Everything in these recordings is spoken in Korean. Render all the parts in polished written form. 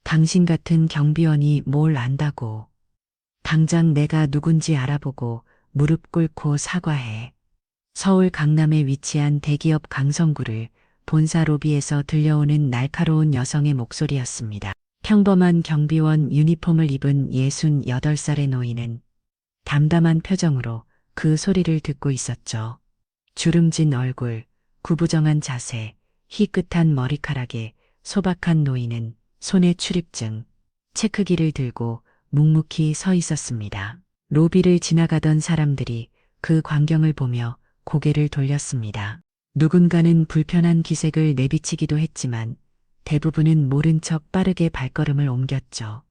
당신 같은 경비원이 뭘 안다고. 당장 내가 누군지 알아보고 무릎 꿇고 사과해. 서울 강남에 위치한 대기업 강성구를 본사 로비에서 들려오는 날카로운 여성의 목소리였습니다. 평범한 경비원 유니폼을 입은 68살의 노인은 담담한 표정으로 그 소리를 듣고 있었죠. 주름진 얼굴, 구부정한 자세, 희끗한 머리카락에 소박한 노인은 손에 출입증, 체크기를 들고 묵묵히 서 있었습니다. 로비를 지나가던 사람들이 그 광경을 보며 고개를 돌렸습니다. 누군가는 불편한 기색을 내비치기도 했지만 대부분은 모른 척 빠르게 발걸음을 옮겼죠.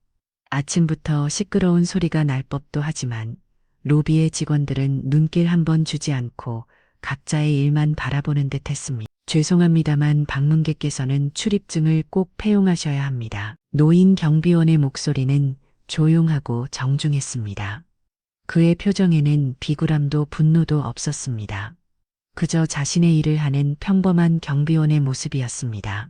아침부터 시끄러운 소리가 날 법도 하지만 로비의 직원들은 눈길 한 번 주지 않고 각자의 일만 바라보는 듯 했습니다. 죄송합니다만 방문객께서는 출입증을 꼭 폐용하셔야 합니다. 노인 경비원의 목소리는 조용하고 정중했습니다. 그의 표정에는 비굴함도 분노도 없었습니다. 그저 자신의 일을 하는 평범한 경비원의 모습이었습니다.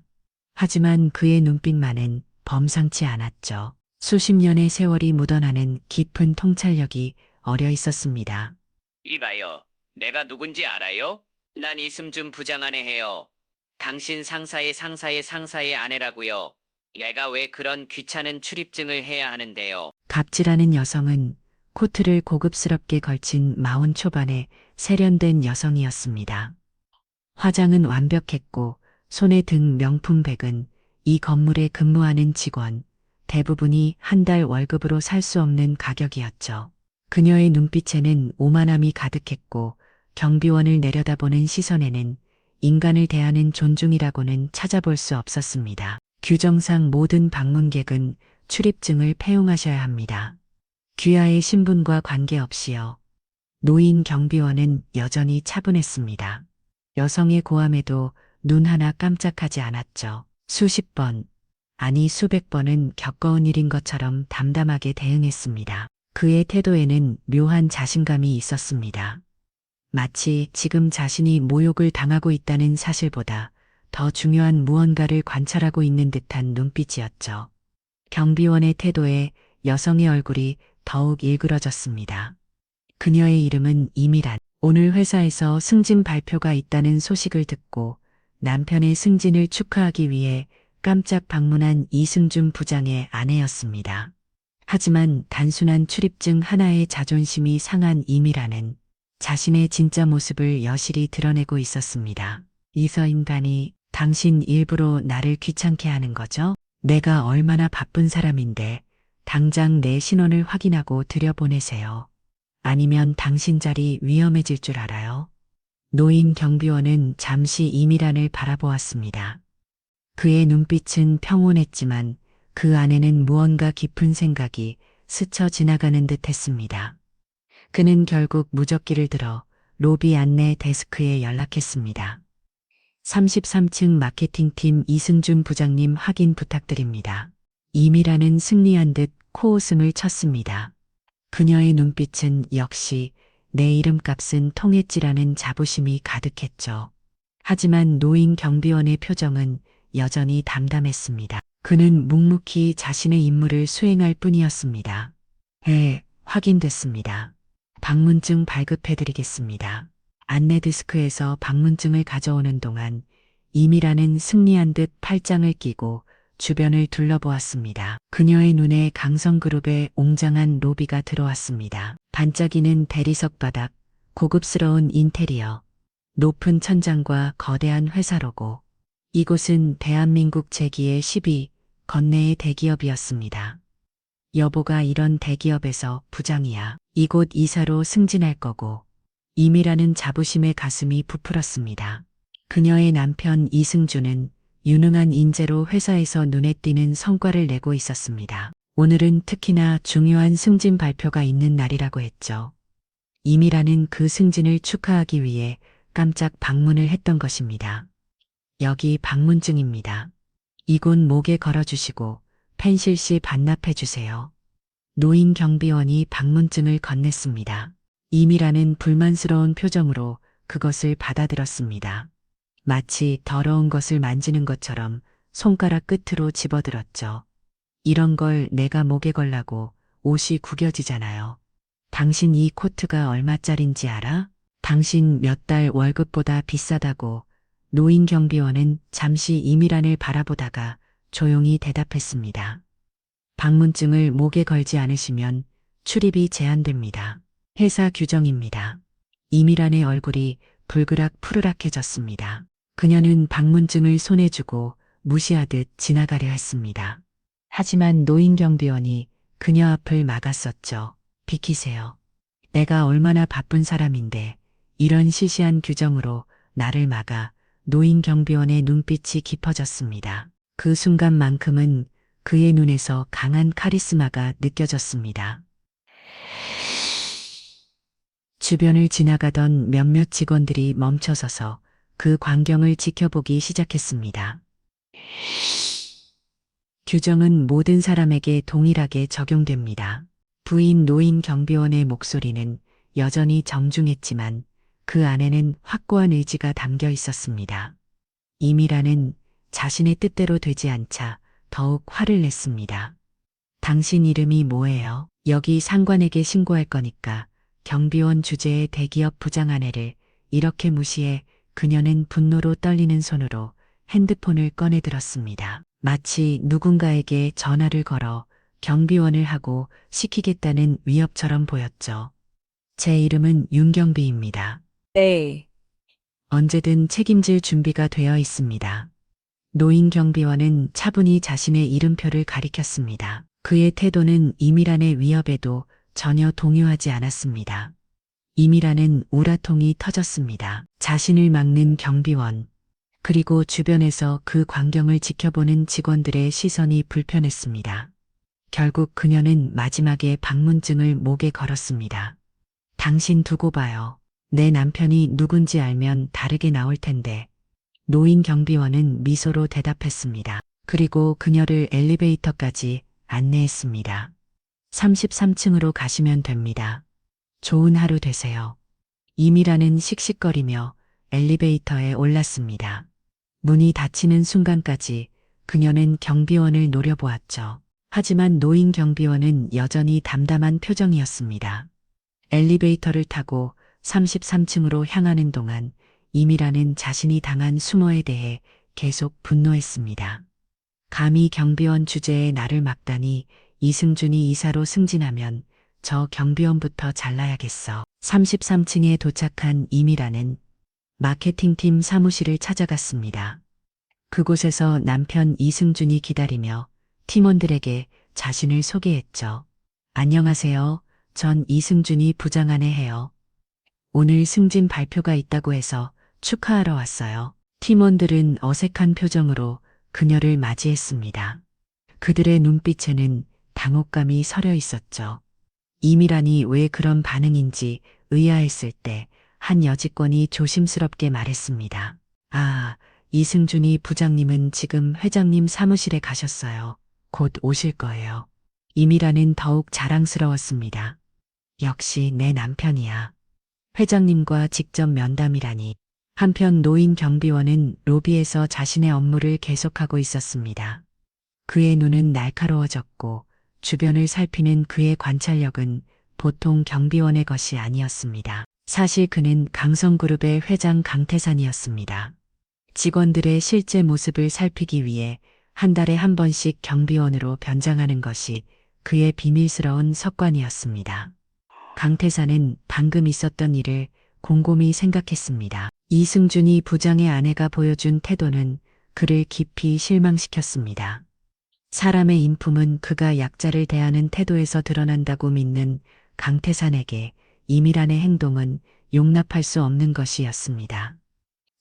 하지만 그의 눈빛만은 범상치 않았죠. 수십 년의 세월이 묻어나는 깊은 통찰력이 어려 있었습니다. 이봐요. 내가 누군지 알아요? 난 이승준 부장 아내 해요. 당신 상사의 상사의 상사의 아내라고요. 내가 왜 그런 귀찮은 출입증을 해야 하는데요. 갑질하는 여성은 코트를 고급스럽게 걸친 40 초반의 세련된 여성이었습니다. 화장은 완벽했고 손에 든 명품백은 이 건물에 근무하는 직원 대부분이 한 달 월급으로 살 수 없는 가격이었죠. 그녀의 눈빛에는 오만함이 가득했고 경비원을 내려다보는 시선에는 인간을 대하는 존중이라고는 찾아볼 수 없었습니다. 규정상 모든 방문객은 출입증을 폐용하셔야 합니다. 귀하의 신분과 관계없이요. 노인 경비원은 여전히 차분했습니다. 여성의 고함에도 눈 하나 깜짝하지 않았죠. 수십 번, 아니 수백 번은 겪어온 일인 것처럼 담담하게 대응했습니다. 그의 태도에는 묘한 자신감이 있었습니다. 마치 지금 자신이 모욕을 당하고 있다는 사실보다 더 중요한 무언가를 관찰하고 있는 듯한 눈빛이었죠. 경비원의 태도에 여성의 얼굴이 더욱 일그러졌습니다. 그녀의 이름은 이미란. 오늘 회사에서 승진 발표가 있다는 소식을 듣고 남편의 승진을 축하하기 위해 깜짝 방문한 이승준 부장의 아내였습니다. 하지만 단순한 출입증 하나에 자존심이 상한 이미라는 자신의 진짜 모습을 여실히 드러내고 있었습니다. 이서 인간이 당신 일부러 나를 귀찮게 하는 거죠? 내가 얼마나 바쁜 사람인데 당장 내 신원을 확인하고 들여보내세요. 아니면 당신 자리 위험해질 줄 알아요? 노인 경비원은 잠시 이미란을 바라보았습니다. 그의 눈빛은 평온했지만 그 안에는 무언가 깊은 생각이 스쳐 지나가는 듯 했습니다. 그는 결국 무적기를 들어 로비 안내 데스크에 연락했습니다. 33층 마케팅팀 이승준 부장님 확인 부탁드립니다. 이미라는 승리한 듯 코웃음을 쳤습니다. 그녀의 눈빛은 역시 내 이름값은 통했지라는 자부심이 가득했죠. 하지만 노인 경비원의 표정은 여전히 담담했습니다. 그는 묵묵히 자신의 임무를 수행할 뿐이었습니다. 확인됐습니다. 방문증 발급해드리겠습니다. 안내 데스크에서 방문증을 가져오는 동안 이미라는 승리한 듯 팔짱을 끼고 주변을 둘러보았습니다. 그녀의 눈에 강성그룹의 웅장한 로비가 들어왔습니다. 반짝이는 대리석 바닥, 고급스러운 인테리어, 높은 천장과 거대한 회사 로고. 이곳은 대한민국 제2의 10위 건내의 대기업이었습니다. 여보가 이런 대기업에서 부장이야. 이곳 이사로 승진할 거고. 이미라는 자부심에 가슴이 부풀었습니다. 그녀의 남편 이승준은 유능한 인재로 회사에서 눈에 띄는 성과를 내고 있었습니다. 오늘은 특히나 중요한 승진 발표가 있는 날이라고 했죠. 이미라는 그 승진을 축하하기 위해 깜짝 방문을 했던 것입니다. 여기 방문증입니다. 이곳 목에 걸어주시고 펜실시 반납해 주세요. 노인 경비원이 방문증을 건넸습니다. 이미라는 불만스러운 표정으로 그것을 받아들었습니다. 마치 더러운 것을 만지는 것처럼 손가락 끝으로 집어들었죠. 이런 걸 내가 목에 걸라고 옷이 구겨지잖아요. 당신 이 코트가 얼마짜린지 알아? 당신 몇 달 월급보다 비싸다고. 노인 경비원은 잠시 이미란을 바라보다가 조용히 대답했습니다. 방문증을 목에 걸지 않으시면 출입이 제한됩니다. 회사 규정입니다. 이미란의 얼굴이 불그락 푸르락해졌습니다. 그녀는 방문증을 손에 쥐고 무시하듯 지나가려 했습니다. 하지만 노인 경비원이 그녀 앞을 막았었죠. 비키세요. 내가 얼마나 바쁜 사람인데 이런 시시한 규정으로 나를 막아. 노인 경비원의 눈빛이 깊어졌습니다. 그 순간만큼은 그의 눈에서 강한 카리스마가 느껴졌습니다. 주변을 지나가던 몇몇 직원들이 멈춰서서 그 광경을 지켜보기 시작했습니다. 규정은 모든 사람에게 동일하게 적용됩니다. 부인 노인 경비원의 목소리는 여전히 정중했지만 그 안에는 확고한 의지가 담겨 있었습니다. 이미라는 자신의 뜻대로 되지 않자 더욱 화를 냈습니다. 당신 이름이 뭐예요? 여기 상관에게 신고할 거니까. 경비원 주제의 대기업 부장 아내를 이렇게 무시해. 그녀는 분노로 떨리는 손으로 핸드폰을 꺼내 들었습니다. 마치 누군가에게 전화를 걸어 경비원을 하고 시키겠다는 위협처럼 보였죠. 제 이름은 윤경비입니다. 네. 언제든 책임질 준비가 되어 있습니다. 노인 경비원은 차분히 자신의 이름표를 가리켰습니다. 그의 태도는 이미란의 위협에도 전혀 동요하지 않았습니다. 이미란은 우라통이 터졌습니다. 자신을 막는 경비원, 그리고 주변에서 그 광경을 지켜보는 직원들의 시선이 불편했습니다. 결국 그녀는 마지막에 방문증을 목에 걸었습니다. 당신 두고 봐요. 내 남편이 누군지 알면 다르게 나올 텐데. 노인 경비원은 미소로 대답했습니다. 그리고 그녀를 엘리베이터까지 안내했습니다. 33층으로 가시면 됩니다. 좋은 하루 되세요. 이미라는 씩씩거리며 엘리베이터에 올랐습니다. 문이 닫히는 순간까지 그녀는 경비원을 노려보았죠. 하지만 노인 경비원은 여전히 담담한 표정이었습니다. 엘리베이터를 타고 33층으로 향하는 동안 이미라는 자신이 당한 수모에 대해 계속 분노했습니다. 감히 경비원 주제에 나를 막다니. 이승준이 이사로 승진하면 저 경비원부터 잘라야겠어. 33층에 도착한 이미라는 마케팅팀 사무실을 찾아갔습니다. 그곳에서 남편 이승준이 기다리며 팀원들에게 자신을 소개했죠. 안녕하세요. 전 이승준이 부장 아내 해요. 오늘 승진 발표가 있다고 해서 축하하러 왔어요. 팀원들은 어색한 표정으로 그녀를 맞이했습니다. 그들의 눈빛에는 당혹감이 서려 있었죠. 이미란이 왜 그런 반응인지 의아했을 때 한 여직원이 조심스럽게 말했습니다. 아, 이승준이 부장님은 지금 회장님 사무실에 가셨어요. 곧 오실 거예요. 이미란은 더욱 자랑스러웠습니다. 역시 내 남편이야. 회장님과 직접 면담이라니. 한편 노인 경비원은 로비에서 자신의 업무를 계속하고 있었습니다. 그의 눈은 날카로워졌고 주변을 살피는 그의 관찰력은 보통 경비원의 것이 아니었습니다. 사실 그는 강성그룹의 회장 강태산이었습니다. 직원들의 실제 모습을 살피기 위해 한 달에 한 번씩 경비원으로 변장하는 것이 그의 비밀스러운 습관이었습니다. 강태산은 방금 있었던 일을 곰곰이 생각했습니다. 이승준이 부장의 아내가 보여준 태도는 그를 깊이 실망시켰습니다. 사람의 인품은 그가 약자를 대하는 태도에서 드러난다고 믿는 강태산에게 이미란의 행동은 용납할 수 없는 것이었습니다.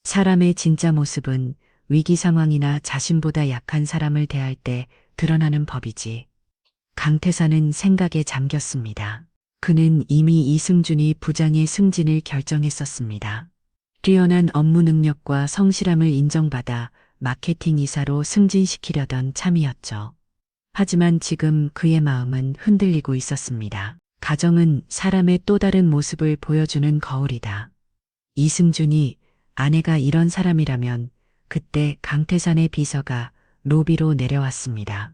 사람의 진짜 모습은 위기 상황이나 자신보다 약한 사람을 대할 때 드러나는 법이지. 강태산은 생각에 잠겼습니다. 그는 이미 이승준이 부장의 승진을 결정했었습니다. 뛰어난 업무 능력과 성실함을 인정받아 마케팅 이사로 승진시키려던 참이었죠. 하지만 지금 그의 마음은 흔들리고 있었습니다. 가정은 사람의 또 다른 모습을 보여주는 거울이다. 이승준이 아내가 이런 사람이라면 그때 강태산의 비서가 로비로 내려왔습니다.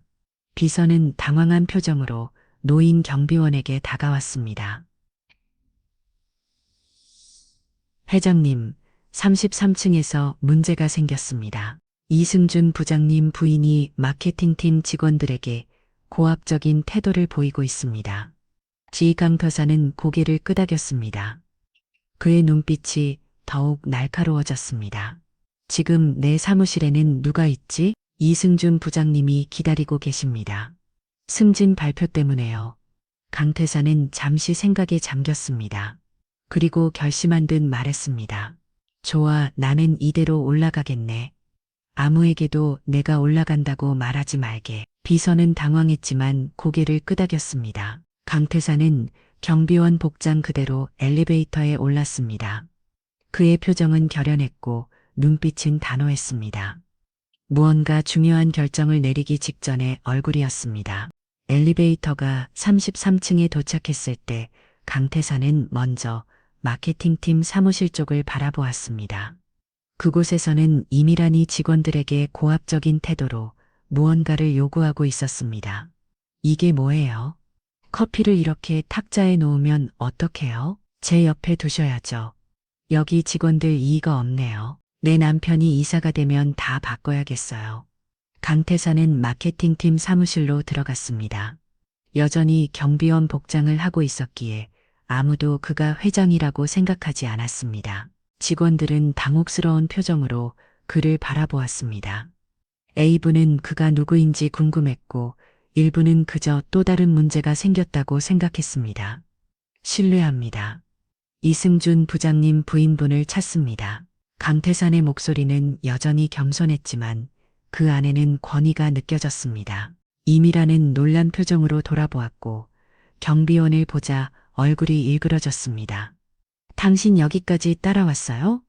비서는 당황한 표정으로 노인 경비원에게 다가왔습니다. 회장님, 33층에서 문제가 생겼습니다. 이승준 부장님 부인이 마케팅팀 직원들에게 고압적인 태도를 보이고 있습니다. 지강터사는 고개를 끄덕였습니다. 그의 눈빛이 더욱 날카로워졌습니다. 지금 내 사무실에는 누가 있지? 이승준 부장님이 기다리고 계십니다. 승진 발표 때문에요. 강태사는 잠시 생각에 잠겼습니다. 그리고 결심한 듯 말했습니다. 좋아, 나는 이대로 올라가겠네. 아무에게도 내가 올라간다고 말하지 말게. 비서는 당황했지만 고개를 끄덕였습니다. 강태사는 경비원 복장 그대로 엘리베이터에 올랐습니다. 그의 표정은 결연했고 눈빛은 단호했습니다. 무언가 중요한 결정을 내리기 직전의 얼굴이었습니다. 엘리베이터가 33층에 도착했을 때 강태사는 먼저 마케팅팀 사무실 쪽을 바라보았습니다. 그곳에서는 이미란이 직원들에게 고압적인 태도로 무언가를 요구하고 있었습니다. 이게 뭐예요? 커피를 이렇게 탁자에 놓으면 어떡해요? 제 옆에 두셔야죠. 여기 직원들 이의가 없네요. 내 남편이 이사가 되면 다 바꿔야겠어요. 강태사는 마케팅팀 사무실로 들어갔습니다. 여전히 경비원 복장을 하고 있었기에 아무도 그가 회장이라고 생각하지 않았습니다. 직원들은 당혹스러운 표정으로 그를 바라보았습니다. A부는 그가 누구인지 궁금했고 일부는 그저 또 다른 문제가 생겼다고 생각했습니다. 실례합니다. 이승준 부장님 부인분을 찾습니다. 강태산의 목소리는 여전히 겸손했지만 그 안에는 권위가 느껴졌습니다. 이미라는 놀란 표정으로 돌아보았고 경비원을 보자 얼굴이 일그러졌습니다. 당신 여기까지 따라왔어요?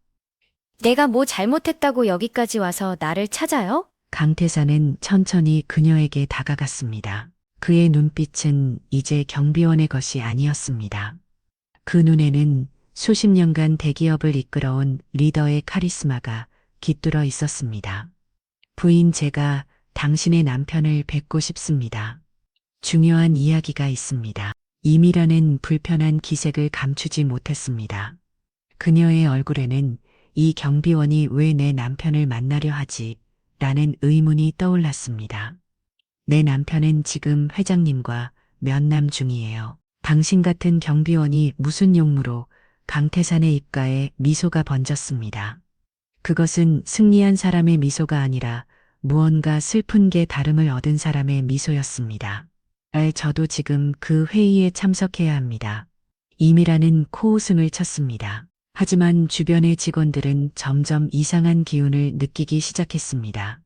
내가 뭐 잘못했다고 여기까지 와서 나를 찾아요? 강태산은 천천히 그녀에게 다가갔습니다. 그의 눈빛은 이제 경비원의 것이 아니었습니다. 그 눈에는 수십 년간 대기업을 이끌어온 리더의 카리스마가 깃들어 있었습니다. 부인, 제가 당신의 남편을 뵙고 싶습니다. 중요한 이야기가 있습니다. 이미라는 불편한 기색을 감추지 못했습니다. 그녀의 얼굴에는 이 경비원이 왜 내 남편을 만나려 하지? 라는 의문이 떠올랐습니다. 내 남편은 지금 회장님과 면담 중이에요. 당신 같은 경비원이 무슨 용무로? 강태산의 입가에 미소가 번졌습니다. 그것은 승리한 사람의 미소가 아니라 무언가 슬픈 게 다름을 얻은 사람의 미소였습니다. 저도 지금 그 회의에 참석해야 합니다. 이미라는 코웃음을 쳤습니다. 하지만 주변의 직원들은 점점 이상한 기운을 느끼기 시작했습니다.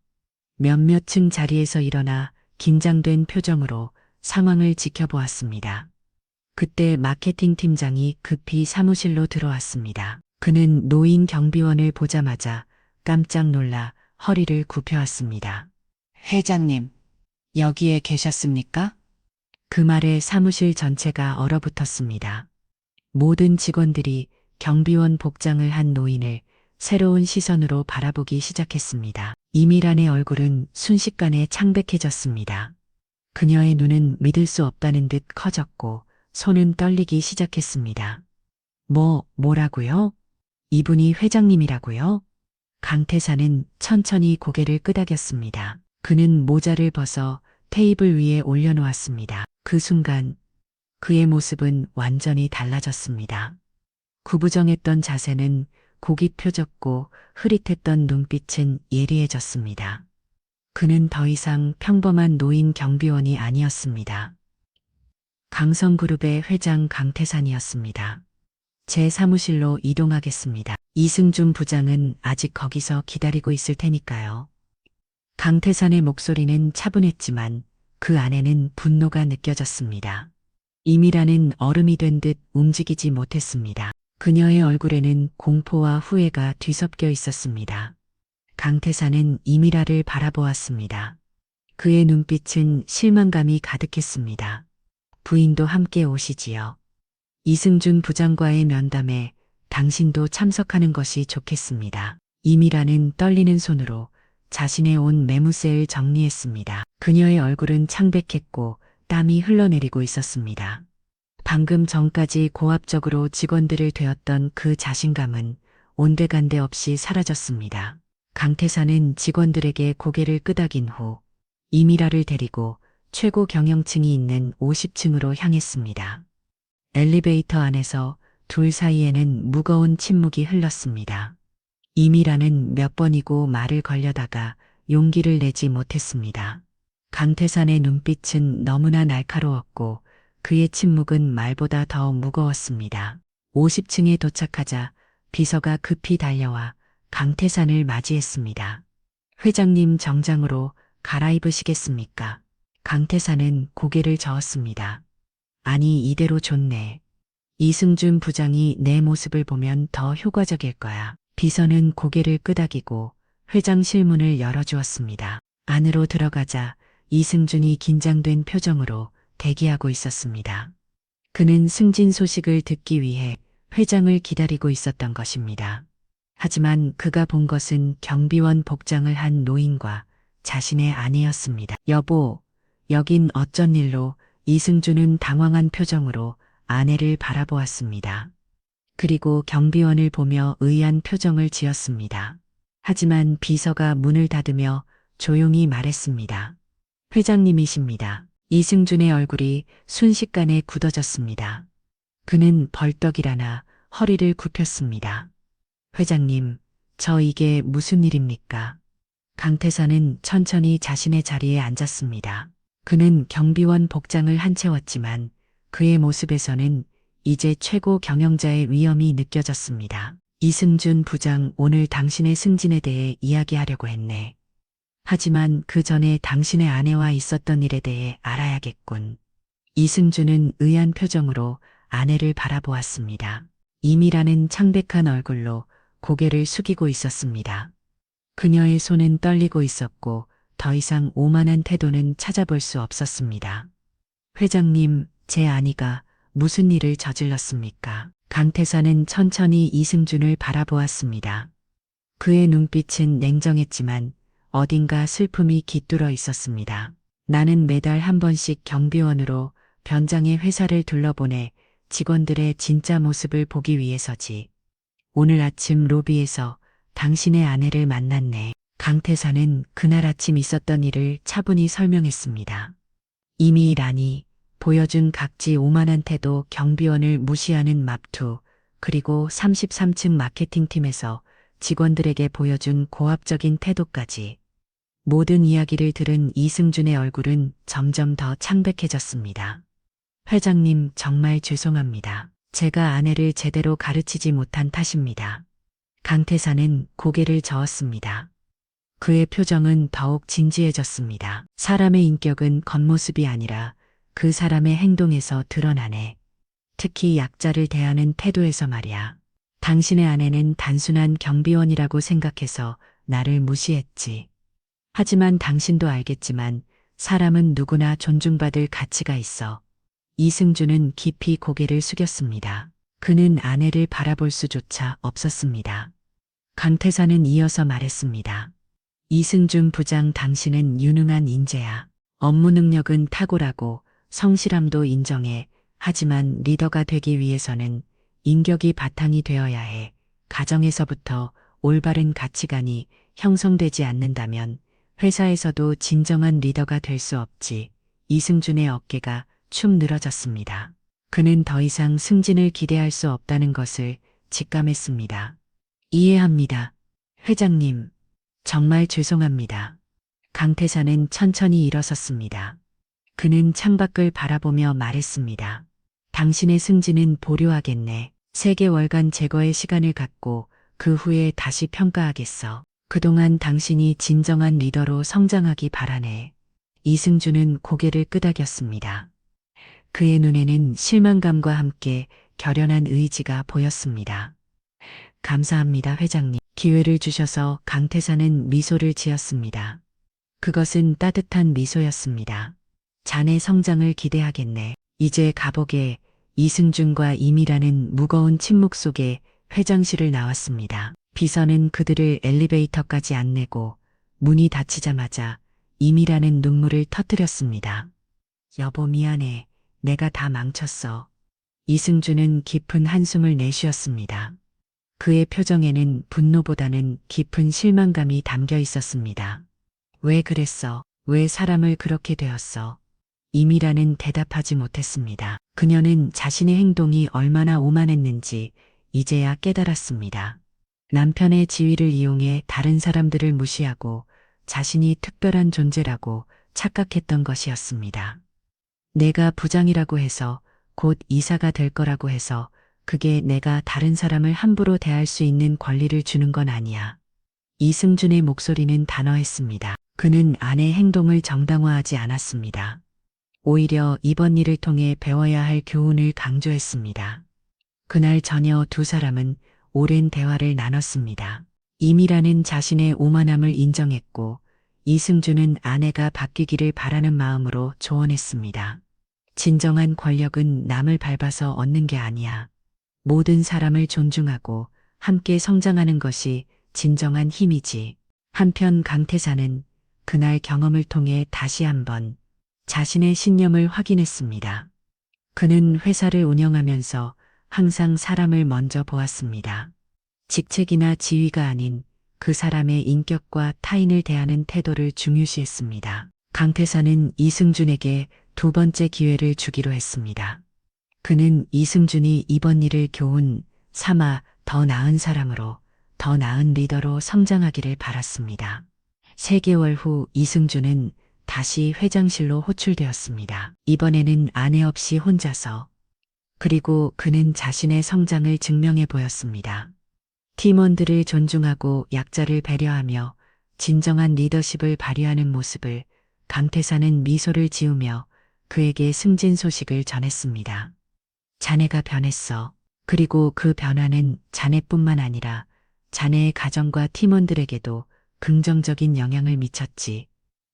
몇몇 층 자리에서 일어나 긴장된 표정으로 상황을 지켜보았습니다. 그때 마케팅 팀장이 급히 사무실로 들어왔습니다. 그는 노인 경비원을 보자마자 깜짝 놀라 허리를 굽혀왔습니다. 회장님, 여기에 계셨습니까? 그 말에 사무실 전체가 얼어붙었습니다. 모든 직원들이 경비원 복장을 한 노인을 새로운 시선으로 바라보기 시작했습니다. 이미란의 얼굴은 순식간에 창백해졌습니다. 그녀의 눈은 믿을 수 없다는 듯 커졌고 손은 떨리기 시작했습니다. 뭐라고요? 이분이 회장님이라고요? 강태사는 천천히 고개를 끄덕였습니다. 그는 모자를 벗어 테이블 위에 올려놓았습니다. 그 순간 그의 모습은 완전히 달라졌습니다. 구부정했던 자세는 고기 펴졌고 흐릿했던 눈빛은 예리해졌습니다. 그는 더 이상 평범한 노인 경비원이 아니었습니다. 강성그룹의 회장 강태산이었습니다. 제 사무실로 이동하겠습니다. 이승준 부장은 아직 거기서 기다리고 있을 테니까요. 강태산의 목소리는 차분했지만 그 안에는 분노가 느껴졌습니다. 이미라는 얼음이 된 듯 움직이지 못했습니다. 그녀의 얼굴에는 공포와 후회가 뒤섞여 있었습니다. 강태산은 이미라를 바라보았습니다. 그의 눈빛은 실망감이 가득했습니다. 부인도 함께 오시지요. 이승준 부장과의 면담에 당신도 참석하는 것이 좋겠습니다. 이미라는 떨리는 손으로 자신의 온 매무새를 정리했습니다. 그녀의 얼굴은 창백했고 땀이 흘러내리고 있었습니다. 방금 전까지 고압적으로 직원들을 되었던 그 자신감은 온데간데 없이 사라졌습니다. 강태사는 직원들에게 고개를 끄덕인 후 이미라를 데리고 최고 경영층이 있는 50층으로 향했습니다. 엘리베이터 안에서 둘 사이에는 무거운 침묵이 흘렀습니다. 이미라는 몇 번이고 말을 걸려다가 용기를 내지 못했습니다. 강태산의 눈빛은 너무나 날카로웠고 그의 침묵은 말보다 더 무거웠습니다. 50층에 도착하자 비서가 급히 달려와 강태산을 맞이했습니다. 회장님 정장으로 갈아입으시겠습니까? 강태산은 고개를 저었습니다. 아니, 이대로 좋네. 이승준 부장이 내 모습을 보면 더 효과적일 거야. 비서는 고개를 끄덕이고 회장실 문을 열어주었습니다. 안으로 들어가자 이승준이 긴장된 표정으로 대기하고 있었습니다. 그는 승진 소식을 듣기 위해 회장을 기다리고 있었던 것입니다. 하지만 그가 본 것은 경비원 복장을 한 노인과 자신의 아내였습니다. 여보, 여긴 어쩐 일로? 이승준은 당황한 표정으로 아내를 바라보았습니다. 그리고 경비원을 보며 의아한 표정을 지었습니다. 하지만 비서가 문을 닫으며 조용히 말했습니다. 회장님이십니다. 이승준의 얼굴이 순식간에 굳어졌습니다. 그는 벌떡 일어나 허리를 굽혔습니다. 회장님, 저 이게 무슨 일입니까? 강태사는 천천히 자신의 자리에 앉았습니다. 그는 경비원 복장을 한 채웠지만 그의 모습에서는 이제 최고 경영자의 위엄이 느껴졌습니다. 이승준 부장, 오늘 당신의 승진에 대해 이야기하려고 했네. 하지만 그 전에 당신의 아내와 있었던 일에 대해 알아야겠군. 이승준은 의아한 표정으로 아내를 바라보았습니다. 이미라는 창백한 얼굴로 고개를 숙이고 있었습니다. 그녀의 손은 떨리고 있었고 더 이상 오만한 태도는 찾아볼 수 없었습니다. 회장님, 제 아내가 무슨 일을 저질렀습니까? 강태사는 천천히 이승준을 바라보았습니다. 그의 눈빛은 냉정했지만 어딘가 슬픔이 깃들어 있었습니다. 나는 매달 한 번씩 경비원으로 변장의 회사를 둘러보내 직원들의 진짜 모습을 보기 위해서지. 오늘 아침 로비에서 당신의 아내를 만났네. 강태사는 그날 아침 있었던 일을 차분히 설명했습니다. 이미 라니 보여준 각지 오만한 태도, 경비원을 무시하는 말투, 그리고 33층 마케팅팀에서 직원들에게 보여준 고압적인 태도까지. 모든 이야기를 들은 이승준의 얼굴은 점점 더 창백해졌습니다. 회장님, 정말 죄송합니다. 제가 아내를 제대로 가르치지 못한 탓입니다. 강태사는 고개를 저었습니다. 그의 표정은 더욱 진지해졌습니다. 사람의 인격은 겉모습이 아니라 그 사람의 행동에서 드러나네. 특히 약자를 대하는 태도에서 말이야. 당신의 아내는 단순한 경비원이라고 생각해서 나를 무시했지. 하지만 당신도 알겠지만 사람은 누구나 존중받을 가치가 있어. 이승준은 깊이 고개를 숙였습니다. 그는 아내를 바라볼 수조차 없었습니다. 강태사는 이어서 말했습니다. 이승준 부장, 당신은 유능한 인재야. 업무 능력은 탁월하고 성실함도 인정해. 하지만 리더가 되기 위해서는 인격이 바탕이 되어야 해. 가정에서부터 올바른 가치관이 형성되지 않는다면 회사에서도 진정한 리더가 될 수 없지. 이승준의 어깨가 축 늘어졌습니다. 그는 더 이상 승진을 기대할 수 없다는 것을 직감했습니다. 이해합니다. 회장님, 정말 죄송합니다. 강태사는 천천히 일어섰습니다. 그는 창밖을 바라보며 말했습니다. 당신의 승진은 보류하겠네. 3개월간 제거의 시간을 갖고 그 후에 다시 평가하겠어. 그동안 당신이 진정한 리더로 성장하기 바라네. 이승준은 고개를 끄덕였습니다. 그의 눈에는 실망감과 함께 결연한 의지가 보였습니다. 감사합니다, 회장님. 기회를 주셔서. 강태사는 미소를 지었습니다. 그것은 따뜻한 미소였습니다. 자네 성장을 기대하겠네. 이제 가보게. 이승준과 이미라는 무거운 침묵 속에 회장실을 나왔습니다. 비서는 그들을 엘리베이터까지 안내고 문이 닫히자마자 이미라는 눈물을 터뜨렸습니다. 여보 미안해. 내가 다 망쳤어. 이승주는 깊은 한숨을 내쉬었습니다. 그의 표정에는 분노보다는 깊은 실망감이 담겨 있었습니다. 왜 그랬어? 왜 사람을 그렇게 되었어? 이미라는 대답하지 못했습니다. 그녀는 자신의 행동이 얼마나 오만했는지 이제야 깨달았습니다. 남편의 지위를 이용해 다른 사람들을 무시하고 자신이 특별한 존재라고 착각했던 것이었습니다. 내가 부장이라고 해서 곧 이사가 될 거라고 해서 그게 내가 다른 사람을 함부로 대할 수 있는 권리를 주는 건 아니야. 이승준의 목소리는 단호했습니다. 그는 아내의 행동을 정당화하지 않았습니다. 오히려 이번 일을 통해 배워야 할 교훈을 강조했습니다. 그날 저녁 두 사람은 오랜 대화를 나눴습니다. 이미라는 자신의 오만함을 인정했고 이승준은 아내가 바뀌기를 바라는 마음으로 조언했습니다. 진정한 권력은 남을 밟아서 얻는 게 아니야. 모든 사람을 존중하고 함께 성장하는 것이 진정한 힘이지. 한편 강태사는 그날 경험을 통해 다시 한번 자신의 신념을 확인했습니다. 그는 회사를 운영하면서 항상 사람을 먼저 보았습니다. 직책이나 지위가 아닌 그 사람의 인격과 타인을 대하는 태도를 중요시했습니다. 강태사는 이승준에게 두 번째 기회를 주기로 했습니다. 그는 이승준이 이번 일을 교훈 삼아 더 나은 사람으로, 더 나은 리더로 성장하기를 바랐습니다. 3개월 후 이승준은 다시 회장실로 호출되었습니다. 이번에는 아내 없이 혼자서. 그리고 그는 자신의 성장을 증명해 보였습니다. 팀원들을 존중하고 약자를 배려하며 진정한 리더십을 발휘하는 모습을 강태사는 미소를 지으며 그에게 승진 소식을 전했습니다. 자네가 변했어. 그리고 그 변화는 자네뿐만 아니라 자네의 가정과 팀원들에게도 긍정적인 영향을 미쳤지.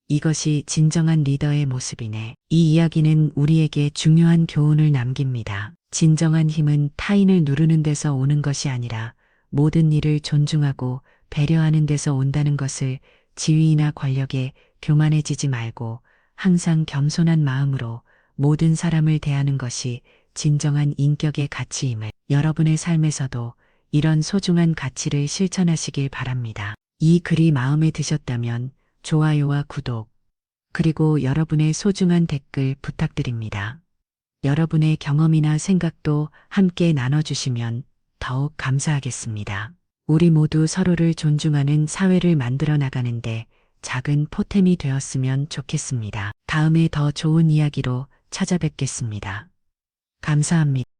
이것이 진정한 리더의 모습이네. 이 이야기는 우리에게 중요한 교훈을 남깁니다. 진정한 힘은 타인을 누르는 데서 오는 것이 아니라 모든 일을 존중하고 배려하는 데서 온다는 것을 지위나 권력에 교만해지지 말고 항상 겸손한 마음으로 모든 사람을 대하는 것이 진정한 인격의 가치임을 여러분의 삶에서도 이런 소중한 가치를 실천하시길 바랍니다. 이 글이 마음에 드셨다면 좋아요와 구독, 그리고 여러분의 소중한 댓글 부탁드립니다. 여러분의 경험이나 생각도 함께 나눠주시면 더욱 감사하겠습니다. 우리 모두 서로를 존중하는 사회를 만들어 나가는데 작은 포템이 되었으면 좋겠습니다. 다음에 더 좋은 이야기로 찾아뵙겠습니다. 감사합니다.